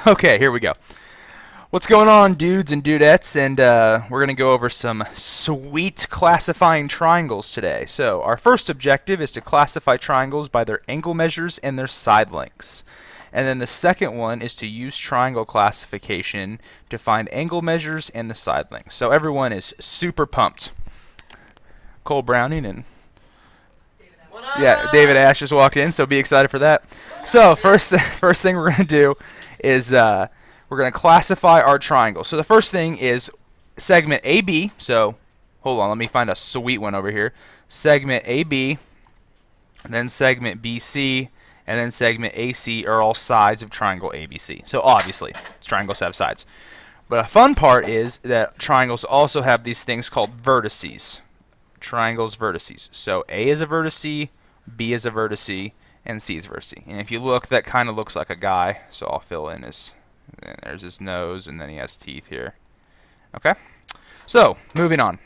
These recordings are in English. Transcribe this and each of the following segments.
Okay, here we go. What's going on, dudes and dudettes? And we're going to go over some sweet classifying triangles today. So our first objective is to classify triangles by their angle measures and their side lengths. And then the second one is to use triangle classification to find angle measures and the side lengths. So everyone is super pumped. Cole Browning and David Ash just walked in, so be excited for that. So first thing we're going to do is we're going to classify our triangle. So the first thing is segment AB. So hold on, let me find a sweet one over here. Segment AB, and then segment BC, and then segment AC are all sides of triangle ABC. So obviously, triangles have sides. But a fun part is that triangles also have these things called vertices. Triangles vertices. So A is a vertice, B is a vertice, and C is a vertice. And if you look, that kind of looks like a guy. So I'll fill in his, and there's his nose, and then he has teeth here. Okay? So, moving on.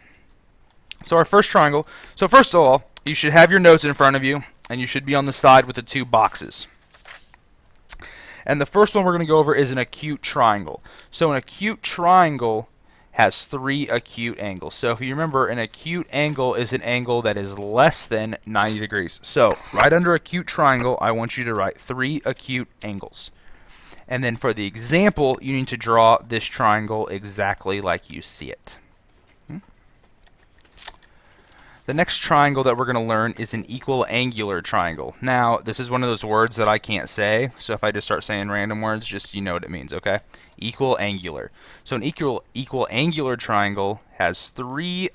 So our first triangle. So first of all, you should have your notes in front of you, and you should be on the side with the two boxes. And the first one we're going to go over is an acute triangle. So an acute triangle has three acute angles. So if you remember, an acute angle is an angle that is less than 90 degrees. So right under acute triangle, I want you to write three acute angles. And then for the example, you need to draw this triangle exactly like you see it. The next triangle that we're going to learn is an equal angular triangle. Now, this is one of those words that I can't say, so if I just start saying random words, just you know what it means, okay? Equal angular. So an equal angular triangle has three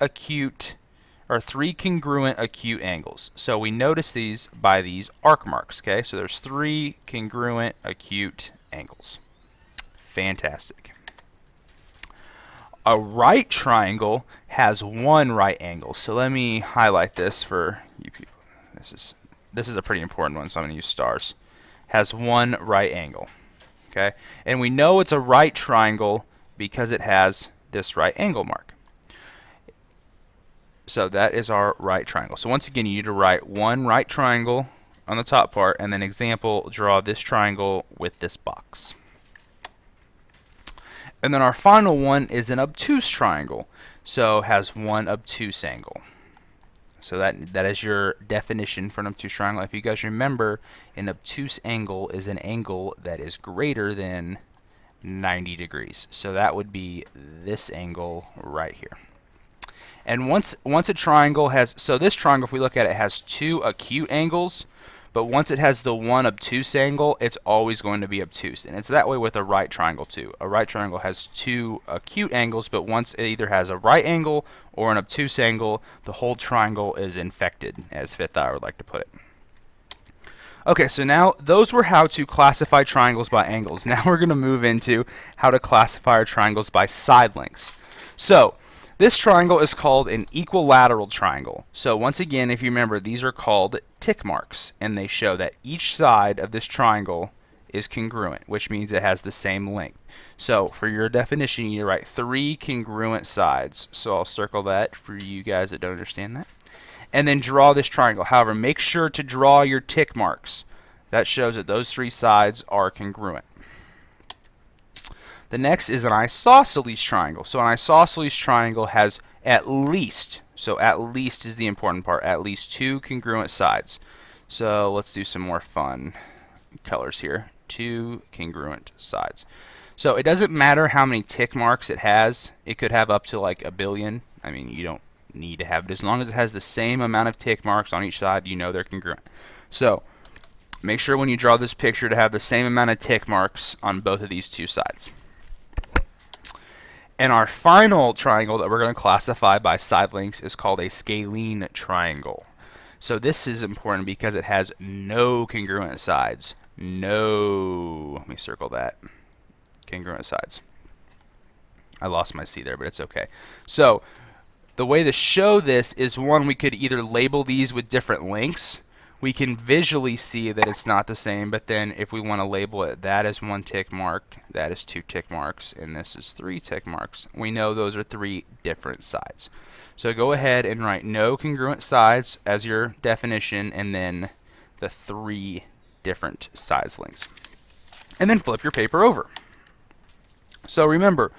congruent acute angles. So we notice these by these arc marks, okay? So there's three congruent acute angles. Fantastic. A right triangle has one right angle. So let me highlight this for you people. This is a pretty important one, so I'm going to use stars. Has one right angle. Okay? And we know it's a right triangle because it has this right angle mark. So that is our right triangle. So once again, you need to write one right triangle on the top part, and then example, draw this triangle with this box. And then our final one is an obtuse triangle. So has one obtuse angle. So that is your definition for an obtuse triangle. If you guys remember, an obtuse angle is an angle that is greater than 90 degrees. So that would be this angle right here. And once a triangle has, so this triangle, if we look at it, has two acute angles. But once it has the one obtuse angle, it's always going to be obtuse. And it's that way with a right triangle too. A right triangle has two acute angles, but once it either has a right angle or an obtuse angle, the whole triangle is infected, as Fifth Eye would like to put it. Okay, so now those were how to classify triangles by angles. Now we're going to move into how to classify our triangles by side lengths. So this triangle is called an equilateral triangle. So once again, if you remember, these are called tick marks, and they show that each side of this triangle is congruent, which means it has the same length. So for your definition, you write three congruent sides. So I'll circle that for you guys that don't understand that. And then draw this triangle. However, make sure to draw your tick marks. That shows that those three sides are congruent. The next is an isosceles triangle. So an isosceles triangle has at least, so at least is the important part, at least two congruent sides. So let's do some more fun colors here. Two congruent sides. So it doesn't matter how many tick marks it has. It could have up to like a billion. I mean, you don't need to have it. As long as it has the same amount of tick marks on each side, you know they're congruent. So make sure when you draw this picture to have the same amount of tick marks on both of these two sides. And our final triangle that we're going to classify by side lengths is called a scalene triangle. So this is important because it has no congruent sides. No, let me circle that. Congruent sides. I lost my C there, but it's okay. So the way to show this is, one, we could either label these with different lengths. We can visually see that it's not the same, but then if we want to label it, that is one tick mark, that is two tick marks, and this is three tick marks. We know those are three different sides. So go ahead and write no congruent sides as your definition, and then the three different size lengths. And then flip your paper over. So remember,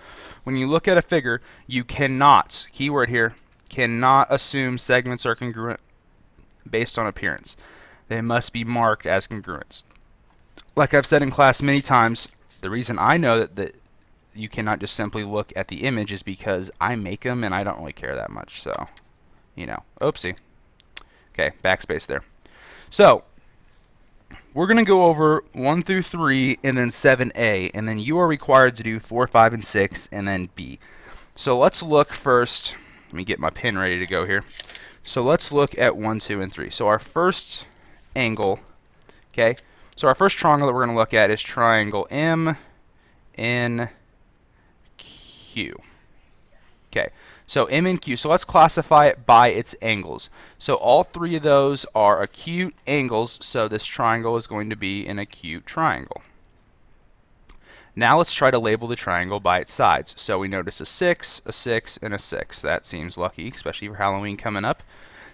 when you look at a figure, you cannot, keyword here, cannot assume segments are congruent based on appearance. They must be marked as congruents. Like I've said in class many times, the reason I know that you cannot just simply look at the image is because I make them and I don't really care that much. So, oopsie. Okay, backspace there. So, we're going to go over 1 through 3 and then 7a, and then you are required to do 4, 5, and 6, and then b. So let's look first. Let me get my pen ready to go here. So let's look at 1, 2, and 3. So our first angle, okay, so our first triangle that we're going to look at is triangle MNQ. Okay, so MNQ. So let's classify it by its angles. So all three of those are acute angles, so this triangle is going to be an acute triangle. Now let's try to label the triangle by its sides. So we notice a 6, a 6, and a 6. That seems lucky, especially for Halloween coming up.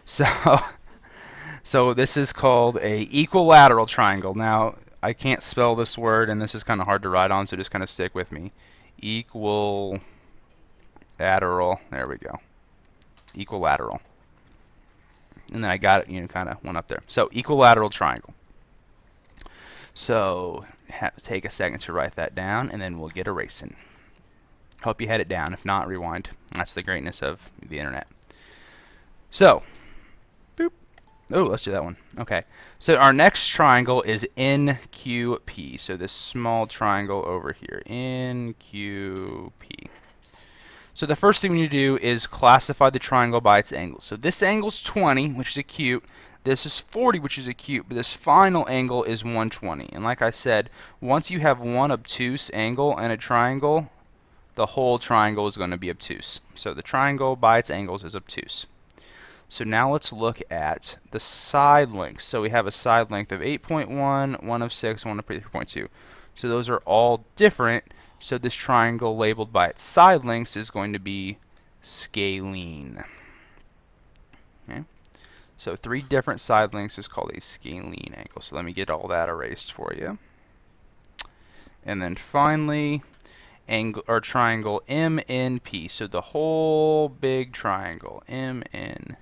So this is called a equilateral triangle. Now, I can't spell this word, and this is kind of hard to write on, so just kind of stick with me. Equilateral. There we go. Equilateral. And then I got it, kind of went up there. So, equilateral triangle. So, take a second to write that down, and then we'll get erasing. Hope you had it down. If not, rewind. That's the greatness of the internet. So, boop. Oh, let's do that one. Okay. So our next triangle is NQP. So this small triangle over here, NQP. So the first thing we need to do is classify the triangle by its angle. So this angle is 20, which is acute. This is 40, which is acute, but this final angle is 120. And like I said, once you have one obtuse angle in a triangle, the whole triangle is going to be obtuse. So the triangle by its angles is obtuse. So now let's look at the side lengths. So we have a side length of 8.1, one of 6, one of 3.2. So those are all different. So this triangle labeled by its side lengths is going to be scalene. Okay. So 3 different side lengths is called a scalene angle. So let me get all that erased for you. And then finally, triangle MNP. So the whole big triangle, MNP.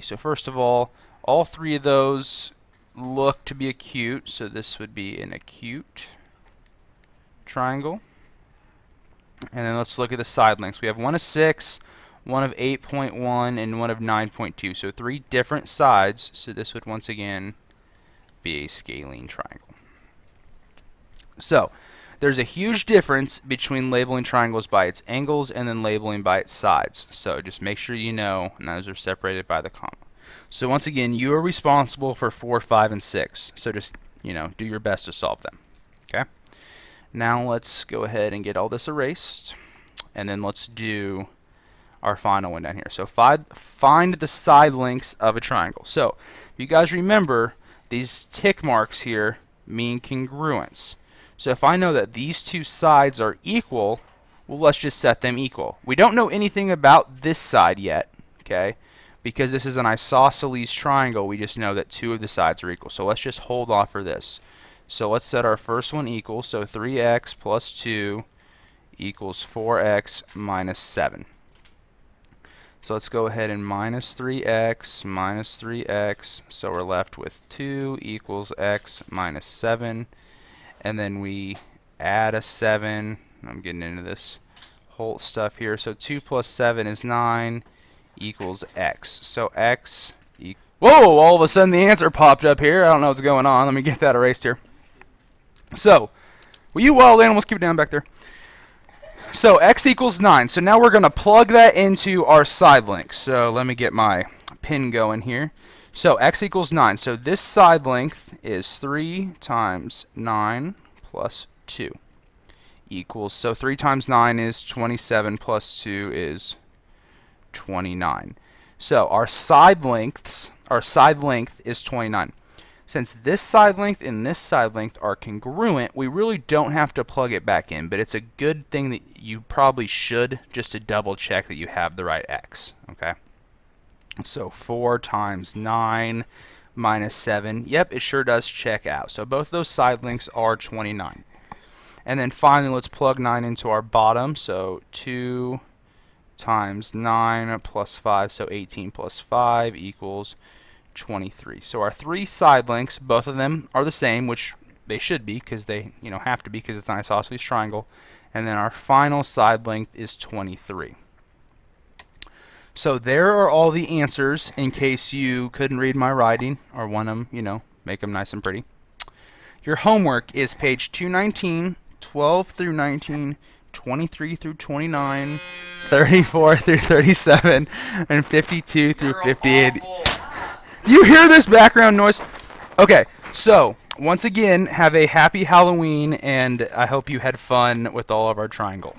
So first of all 3 of those look to be acute. So this would be an acute triangle. And then let's look at the side lengths. We have one of 6, one of 8.1, and one of 9.2. So 3 different sides. So this would once again be a scalene triangle. So there's a huge difference between labeling triangles by its angles and then labeling by its sides. So just make sure you know, and those are separated by the comma. So once again, you are responsible for 4, 5, and 6. So just, do your best to solve them. Okay? Now let's go ahead and get all this erased. And then let's do our final one down here. So find the side lengths of a triangle. So if you guys remember, these tick marks here mean congruence. So if I know that these 2 sides are equal, well, let's just set them equal. We don't know anything about this side yet, okay? Because this is an isosceles triangle, we just know that 2 of the sides are equal. So let's just hold off for this. So let's set our first one equal. So 3x plus 2 equals 4x minus 7. So let's go ahead and minus 3x minus 3x. So we're left with 2 equals x minus 7. And then we add a 7. I'm getting into this whole stuff here. So 2 plus 7 is 9 equals x. So x equals... Whoa! All of a sudden the answer popped up here. I don't know what's going on. Let me get that erased here. So, will you wild animals keep it down back there? So x equals 9. So now we're going to plug that into our side length. So let me get my pin going here. So x equals 9. So this side length is 3 times 9 plus 2 equals, so 3 times 9 is 27 plus 2 is 29. So our side length is 29. Since this side length and this side length are congruent, we really don't have to plug it back in, but it's a good thing that you probably should, just to double check that you have the right x. Okay. So 4 times 9 minus 7. Yep, it sure does check out. So both those side lengths are 29. And then finally, let's plug 9 into our bottom. So 2 times 9 plus 5, so 18 plus 5 equals 23. So our 3 side lengths, both of them are the same, which they should be because they have to be because it's an isosceles triangle. And then our final side length is 23. So there are all the answers in case you couldn't read my writing or want them, make them nice and pretty. Your homework is page 219, 12 through 19, 23 through 29, 34 through 37, and 52 through 58. You hear this background noise? Okay, so once again, have a happy Halloween, and I hope you had fun with all of our triangle.